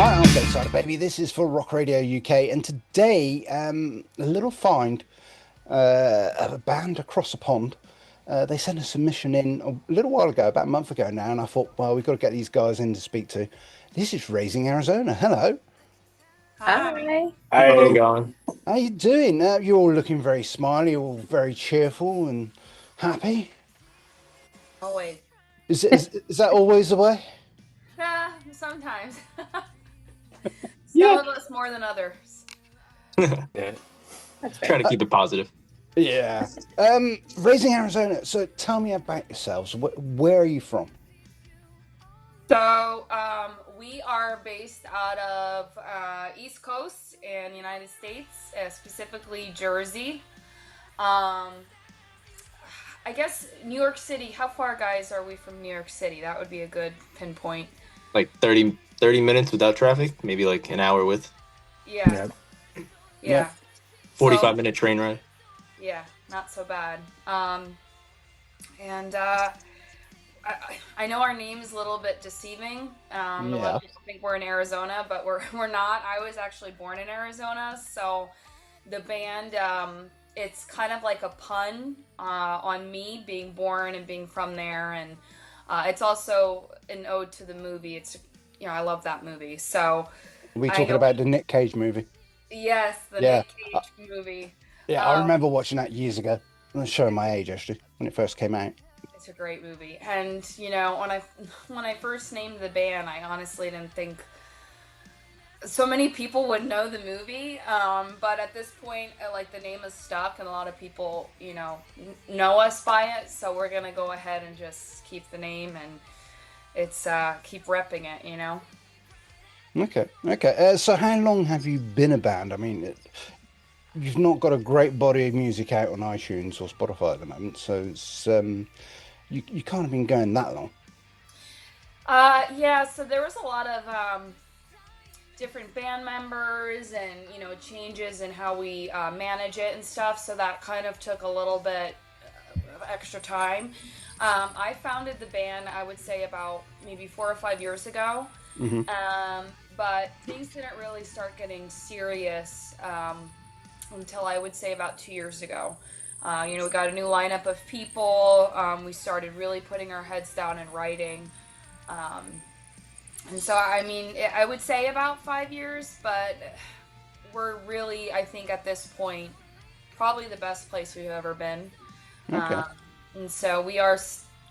Hi, I'm Gateside Baby. This is for Rock Radio UK, and today a little find of a band across the pond. They sent a submission in a little while ago, about a month ago now, and I thought, well, we've got to get these guys in to speak to. This is Raising Arizona. Hello, Hi. How you Hi. going? how you doing? You're all looking very smiley, all very cheerful and happy. Always. Is that always the way? Sometimes. Some Yeah. of us more than others. Yeah. That's Trying fair. to keep it positive. Yeah. Raising Arizona. So tell me about yourselves. Where are you from? So, we are based out of East Coast in the United States, specifically Jersey. Um, I guess New York City. How far, guys, are we from New York City? That would be a good pinpoint. Like 30 minutes without traffic, maybe like an hour with Yeah, Yeah. Yeah. yeah. So, 45-minute train ride. yeah, not so bad. And I know our name is a little bit deceiving. A lot Yeah. of people think we're in Arizona, but we're not. I was actually born in Arizona, so the band it's kind of like a pun on me being born and being from there, and it's also an ode to the movie. I love that movie. So Are we I talking know, about the Nick Cage movie? yes, the Yeah. Nick Cage movie. Yeah, I Um, remember watching that years ago. I'm showing my age actually when it first came out. it's a great movie, and when I first named the band, I honestly didn't think so many people would know the movie. But at this point, like the name is stuck, and a lot of people, know us by it. So we're gonna go ahead and just keep the name, and it's keep repping it. Okay, okay. So how long have you been a band? I mean, you've not got a great body of music out on iTunes or Spotify at the moment, so it's you can't have been going that long. Yeah. So there was a lot of different band members, and changes in how we manage it and stuff. So that kind of took a little bit of extra time. I founded the band, I would say, about maybe 4 or 5 years ago. Hmm. Um, but things didn't really start getting serious until I would say about 2 years ago. We got a new lineup of people. We started really putting our heads down and writing. Um, and so, I mean, I would say about 5 years, but we're really, I think, at this point, probably the best place we've ever been. Okay. Um, and so we are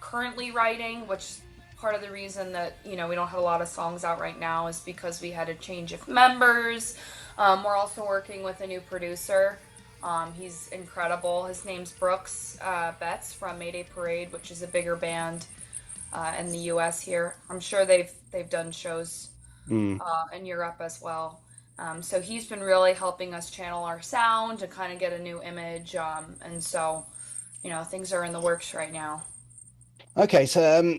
currently writing, which part of the reason that we don't have a lot of songs out right now is because we had a change of members. We're also working with a new producer. He's incredible. His name's Brooks Betts from Mayday Parade, which is a bigger band in the U.S. here. I'm sure they've done shows Mm. in Europe as well. So he's been really helping us channel our sound to kind of get a new image. And so, things are in the works right now. Okay, so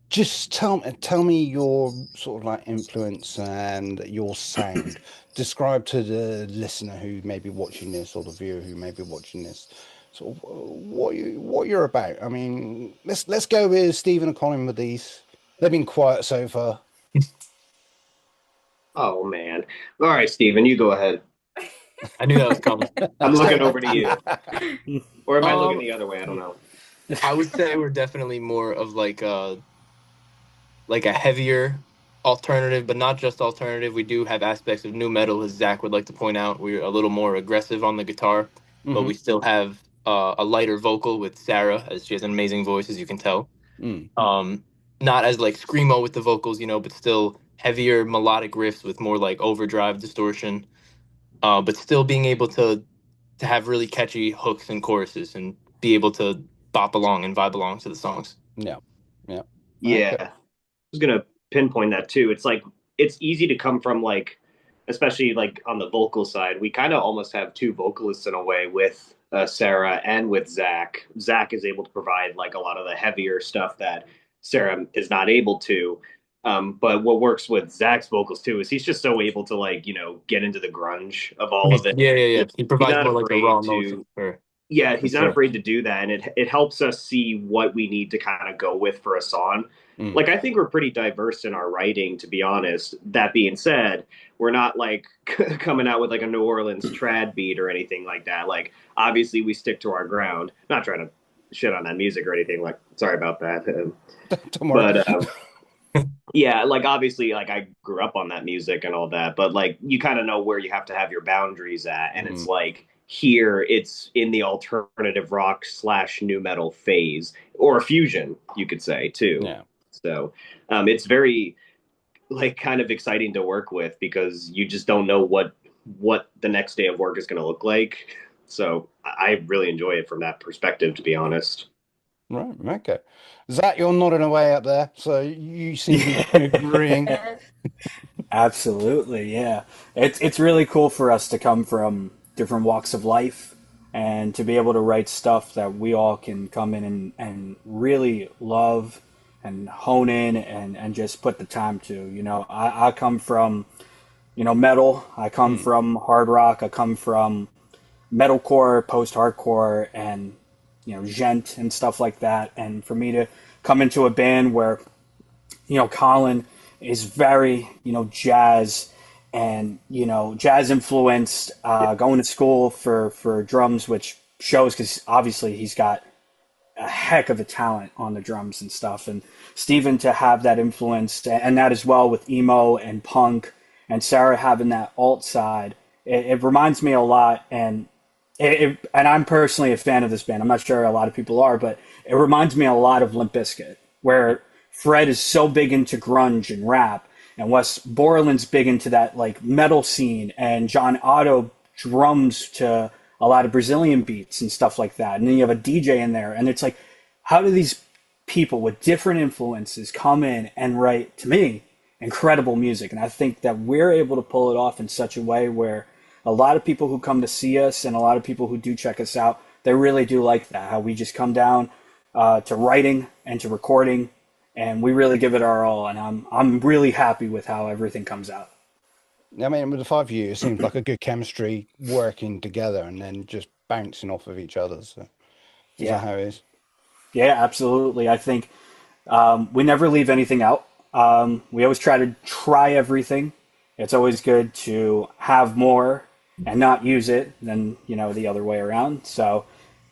just tell me your sort of like influence and your sound. Describe to the listener who may be watching this or the viewer who may be watching this, sort of what you're about. I mean, let's go with Stephen and Colin with these. They've been quiet so far. Oh man. All right, Steven, you go ahead. I knew that was coming. I'm looking over to you. Or am I looking Um, the other way? I don't know. I would say we're definitely more of like a heavier alternative, but not just alternative. We do have aspects of new metal, as Zach would like to point out. We're a little more aggressive on the guitar, but Hmm. we still have a lighter vocal with Sarah, as she has an amazing voice, as you can tell. Mm. Um, Not as like screamo with the vocals, but still heavier melodic riffs with more like overdrive distortion. But still being able to have really catchy hooks and choruses and be able to bop along and vibe along to the songs. Yeah, yeah. Yeah. Okay. I was gonna pinpoint that too. It's like it's easy to come from like, especially like on the vocal side, we kind of almost have two vocalists in a way with Sarah and with Zach. Zach is able to provide like a lot of the heavier stuff that Sarah is not able to. But what works with Zach's vocals too is he's just so able to like, get into the grunge of all of it. Yeah, yeah, yeah. He, He he's provides not more like a raw afraid emotion to for. Yeah, for he's not sure. afraid to do that, and it helps us see what we need to kind of go with for a song. Mm. Like I think we're pretty diverse in our writing, to be honest. That being said, we're not like coming out with like a New Orleans trad beat or anything like that. Like obviously we stick to our ground. Not trying to shit on that music or anything. Like sorry about that. Don't worry. But yeah, like obviously, like I grew up on that music and all that, but like you kind of know where you have to have your boundaries at, and it's like here it's in the alternative rock slash new metal phase or fusion, you could say too. Yeah. So it's very like kind of exciting to work with because you just don't know what the next day of work is going to look like. So I really enjoy it from that perspective, to be honest. Right. Okay. Zach, you're nodding away up there, so you seem to be Yeah. agreeing. Absolutely, yeah. It's really cool for us to come from different walks of life and to be able to write stuff that we all can come in and really love and hone in and just put the time to. I come from, metal, I come Mm. from hard rock, I come from metalcore, post-hardcore, and gent and stuff like that. And for me to come into a band where Colin is very, jazz and, jazz influenced, going to school for drums, which shows because obviously he's got a heck of a talent on the drums and stuff. And Steven to have that influence and that as well with emo and punk and Sarah having that alt side, it reminds me a lot. And I'm personally a fan of this band. I'm not sure a lot of people are, but it reminds me a lot of Limp Bizkit, where Fred is so big into grunge and rap, and Wes Borland's big into that like metal scene, and John Otto drums to a lot of Brazilian beats and stuff like that. And then you have a DJ in there, and it's like, how do these people with different influences come in and write, to me, incredible music? And I think that we're able to pull it off in such a way where a lot of people who come to see us and a lot of people who do check us out, they really do like that. How we just come down to writing and to recording, and we really give it our all. And I'm really happy with how everything comes out. I mean, with the five of you, it seems like a good chemistry working together and then just bouncing off of each other. So, is that Yeah, how it is? yeah, absolutely. I think we never leave anything out. We always try everything. It's always good to have more and not use it than the other way around. So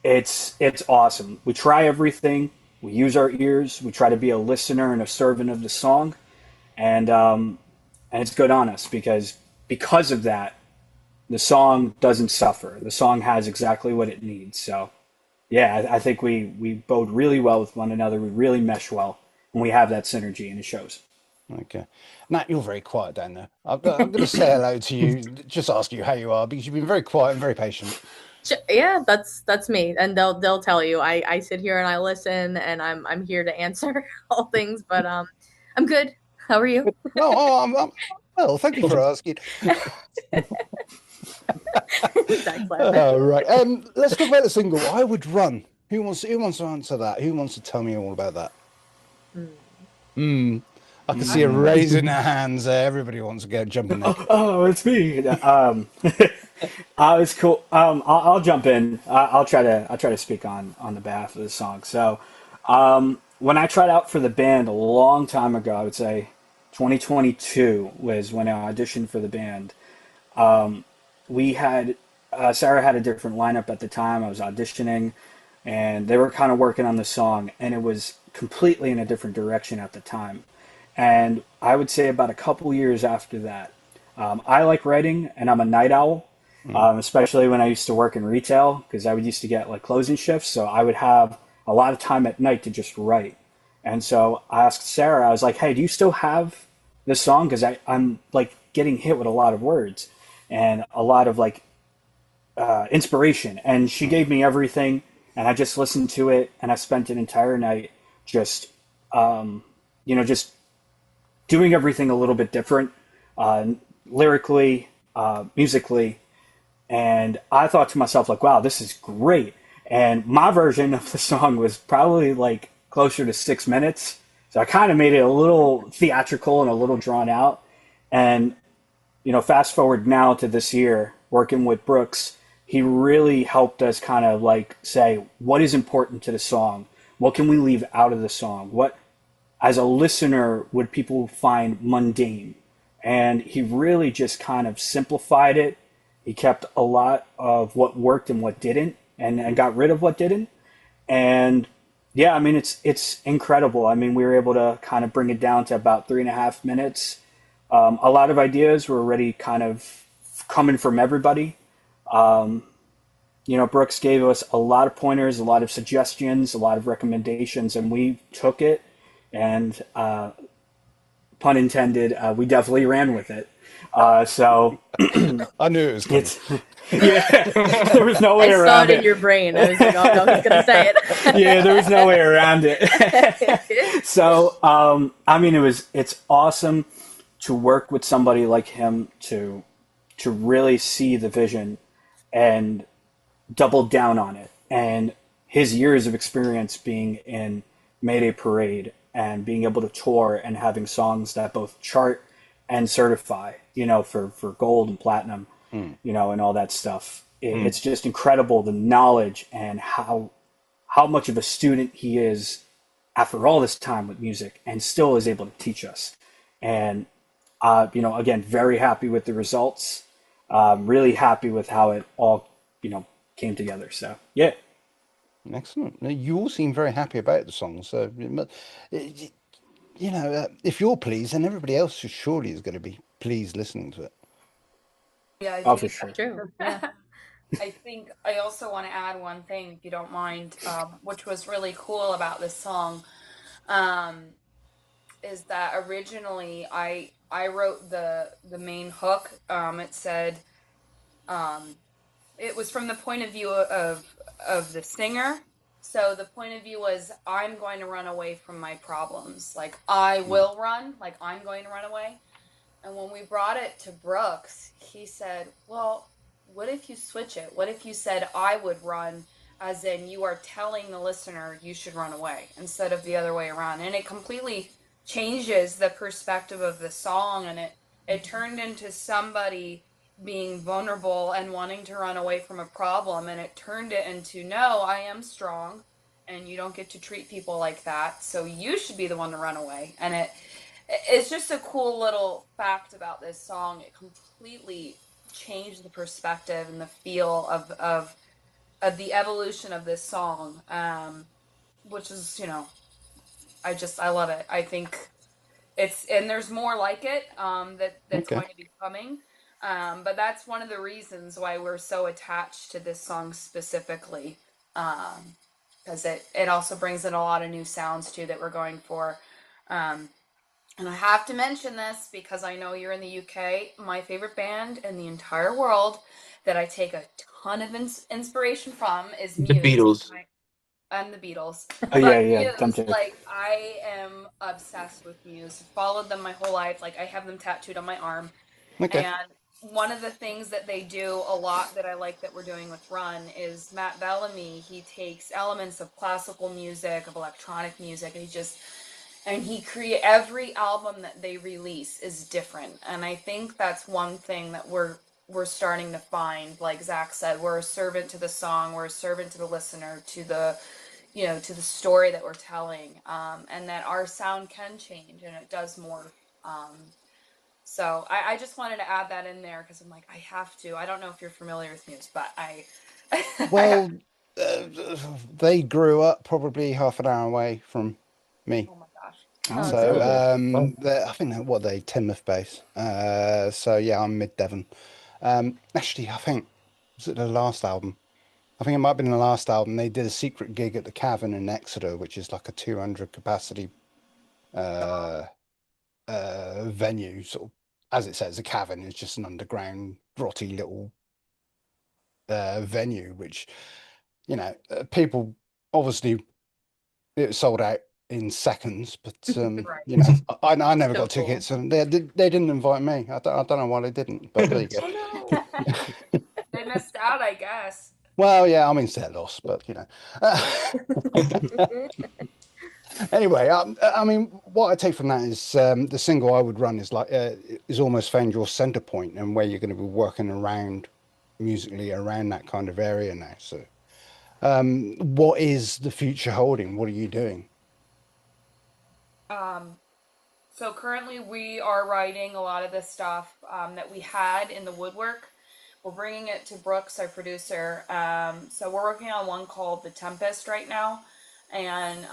it's awesome. We try everything. We use our ears. We try to be a listener and a servant of the song, and it's good on us because of that, the song doesn't suffer. The song has exactly what it needs. So yeah, I think we bode really well with one another. We really mesh well, and we have that synergy, and it shows. Okay. Nat, you're very quiet down there. I'm going to say hello to you, just ask you how you are, because you've been very quiet and very patient. Yeah, that's me, and they'll tell you. I sit here and I listen, and I'm here to answer all things. But I'm good. How are you? Well, thank you for asking. Zach's laughing. Right. Let's talk about the single, I Would Run. Who wants to answer that? Who wants to tell me all about that? I can see a raising their hands there. Everybody wants to go jumping there. Oh, it's me. It's cool. I'll jump in. I'll try to speak on the behalf of the song. So, when I tried out for the band a long time ago, I would say 2022 was when I auditioned for the band. We had Sarah had a different lineup at the time. I was auditioning, and they were kind of working on the song, and it was completely in a different direction at the time. And I would say about a couple years after that, I like writing, and I'm a night owl, especially when I used to work in retail, because I would used to get like closing shifts, so I would have a lot of time at night to just write. And so I asked Sarah, I was like, "Hey, do you still have this song? Because I'm like getting hit with a lot of words and a lot of like inspiration." And she gave me everything, and I just listened to it, and I spent an entire night just, just doing everything a little bit different, lyrically, musically. And I thought to myself, like, wow, this is great. And my version of the song was probably like closer to 6 minutes. So I kind of made it a little theatrical and a little drawn out. And, fast forward now to this year, working with Brooks, he really helped us kind of like say what is important to the song, what can we leave out of the song, what as a listener would people find mundane, and he really just kind of simplified it. He kept a lot of what worked and what didn't, and got rid of what didn't. And yeah, I mean, it's incredible. I mean, we were able to kind of bring it down to about 3.5 minutes. A lot of ideas were already kind of coming from everybody. Brooks gave us a lot of pointers, a lot of suggestions, a lot of recommendations, and we took it and, pun intended, we definitely ran with it. So I knew it was coming. yeah, there was no way I saw around it in your brain. I was like, oh no, he's gonna say it. Yeah, there was no way around it. So, I mean, it's awesome to work with somebody like him to really see the vision and double down on it. And his years of experience being in Mayday Parade and being able to tour and having songs that both chart and certify, for gold and platinum, and all that stuff. It's just incredible the knowledge and how much of a student he is after all this time with music and still is able to teach us. And, again, very happy with the results. Really happy with how it all, came together. So, yeah. Excellent. Now, you all seem very happy about the song. So, if you're pleased, then everybody else surely is going to be pleased listening to it. Yeah, I Oh, think for sure. True. Yeah. I think I also want to add one thing, if you don't mind, which was really cool about this song, um, is that originally I wrote the main hook. It said, it was from the point of view of the singer. So the point of view was, I'm going to run away from my problems. Like, I will run. Like, I'm going to run away. And when we brought it to Brooks, he said, well, what if you switch it? What if you said, I would run, as in you are telling the listener you should run away, instead of the other way around? And it completely changes the perspective of the song, and it turned into somebody being vulnerable and wanting to run away from a problem, and it turned it into, no, I am strong, and you don't get to treat people like that, so you should be the one to run away. And it's just a cool little fact about this song. It completely changed the perspective and the feel of the evolution of this song, which is, I love it. I think and there's more like it, that's Okay. going to be coming. But that's one of the reasons why we're so attached to this song specifically, because it also brings in a lot of new sounds too that we're going for. And I have to mention this because I know you're in the UK. My favorite band in the entire world that I take a ton of inspiration from is The Muse. Beatles. And the Beatles. Oh, yeah, But yeah. Them Muse, too. like, I am obsessed with Muse. Followed them my whole life. Like, I have them tattooed on my arm. Okay. And one of the things that they do a lot that I like that we're doing with Run is Matt Bellamy. He takes elements of classical music, of electronic music, and he create every album that they release is different. And I think that's one thing that we're starting to find. Like Zach said, we're a servant to the song, we're a servant to the listener, to the to the story that we're telling, and that our sound can change and it does more. So I just wanted to add that in there because I'm like, I have to. I don't know if you're familiar with Muse, but I Well, uh, they grew up probably half an hour away from me. oh my gosh. Oh, So very good. I think they Teignmouth base. So yeah, I'm mid Devon. Actually, I think was it the last album? I think it might have been the last album. They did a secret gig at the Cavern in Exeter, which is like a 200 capacity uh, venue. Sort of, as it says, a cavern is just an underground, grotty little venue, which people obviously it was sold out in seconds, but Right. I never So got cool. tickets, and they didn't invite me. I don't know why they didn't, but there you go. Oh no. They missed out, I guess. Well, yeah, I mean it's their loss, but anyway, I mean, what I take from that is the single I would run is like is almost found your center point and where you're going to be working around musically around that kind of area now. So, what is the future holding? What are you doing? So currently we are writing a lot of the stuff that we had in the woodwork. We're bringing it to Brooks, our producer. So we're working on one called The Tempest right now, and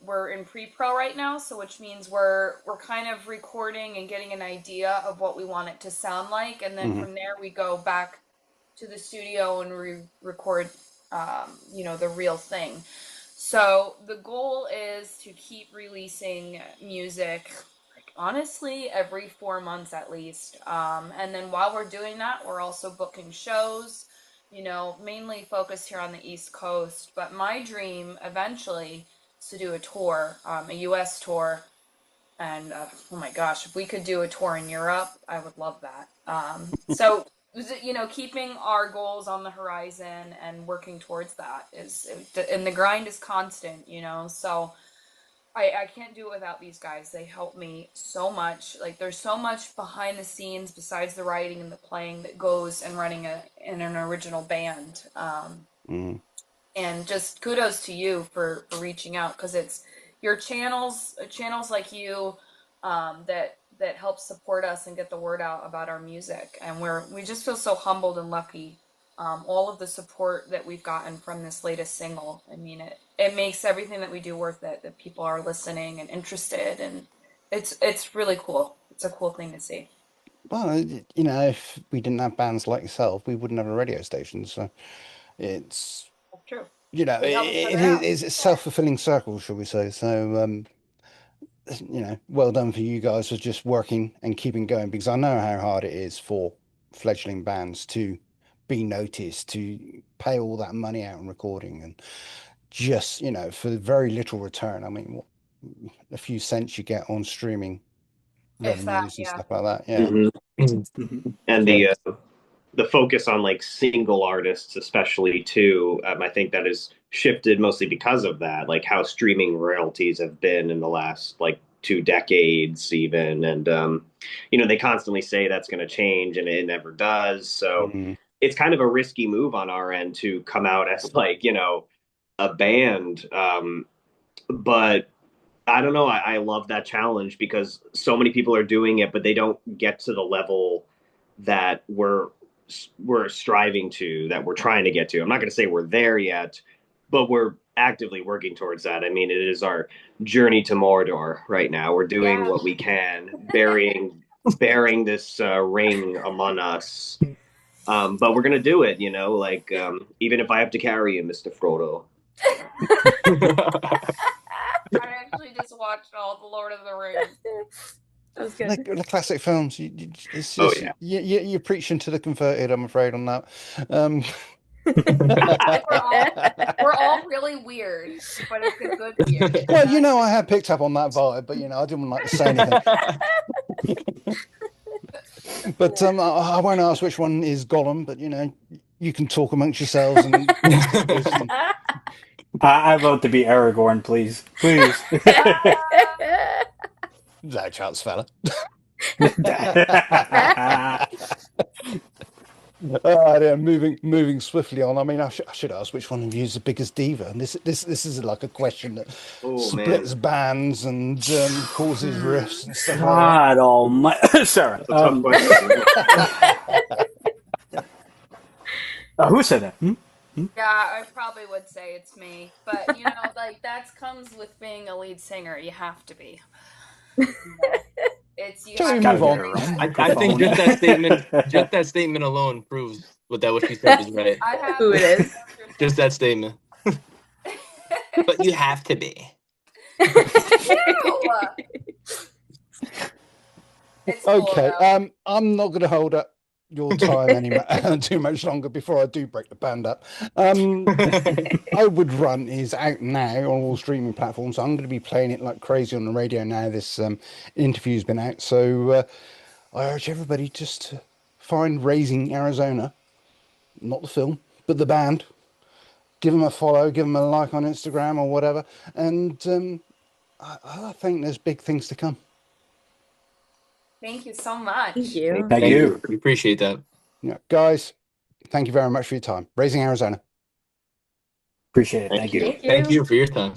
we're in pre-pro right now. So which means we're kind of recording and getting an idea of what we want it to sound like, and then from there we go back to the studio and record, the real thing. So the goal is to keep releasing music, like honestly, every 4 months at least. And then while we're doing that, we're also booking shows, mainly focused here on the East Coast. But my dream eventually is to do a tour, a US tour. And oh my gosh, if we could do a tour in Europe, I would love that. So keeping our goals on the horizon and working towards that and the grind is constant. So I can't do it without these guys. They help me so much. Like there's so much behind the scenes besides the writing and the playing that goes in running in an original band. And just kudos to you for reaching out, because it's your channels like you that help support us and get the word out about our music, and we just feel so humbled and lucky. All of the support that we've gotten from this latest single, I mean, it makes everything that we do worth it, that people are listening and interested, and it's really cool. It's a cool thing to see. Well, if we didn't have bands like yourself, we wouldn't have a radio station. So it's, That's true. We help each other out. It's a self-fulfilling circle, shall we say. So, well done for you guys for just working and keeping going, because I know how hard it is for fledgling bands to be noticed, to pay all that money out on recording, and just, for very little return. I mean, a few cents you get on streaming revenues and stuff like that. Yeah. And the focus on like single artists, especially too, I think that has shifted mostly because of that, like how streaming royalties have been in the last like 2 decades even. And, they constantly say that's going to change and it never does. So it's kind of a risky move on our end to come out as like, a band. But I don't know. I love that challenge because so many people are doing it, but they don't get to the level that we're striving to, that we're trying to get to. I'm not going to say we're there yet, but we're actively working towards that. I mean, it is our journey to Mordor right now. We're doing what we can, bearing this ring among us. But we're going to do it, even if I have to carry you, Mr. Frodo. I actually just watched all the Lord of the Rings. That was good. The classic films. It's just, you're preaching to the converted, I'm afraid, on that. We're all really weird, but it's a good weird. Well, I had picked up on that vibe, but I didn't like to say anything. But I won't ask which one is Gollum, but you can talk amongst yourselves. And I vote to be Aragorn, please. No chance, fella. Moving swiftly on. I mean, I should ask which one of you is the biggest diva, and this is like a question that splits bands and causes rifts and stuff like that. God almighty, Sarah. Who said that? Yeah, I probably would say it's me, but like that comes with being a lead singer. You have to be. It's you. Shall we move on? I think just that statement alone proves what she said was right. I have who it is. Just that statement. But you have to be. Okay, I'm not going to hold up your time too much longer before I do break the band up. I Would Run is out now on all streaming platforms. I'm going to be playing it like crazy on the radio now. This interview's been out, so I urge everybody just to find Raising Arizona, not the film, but the band. Give them a follow, give them a like on Instagram or whatever, and I think there's big things to come. Thank you so much. Thank you. Thank you. We appreciate that. Yeah, guys, thank you very much for your time. Raising Arizona. Appreciate it. Thank Thank you. you. Thank you. Thank you for your time.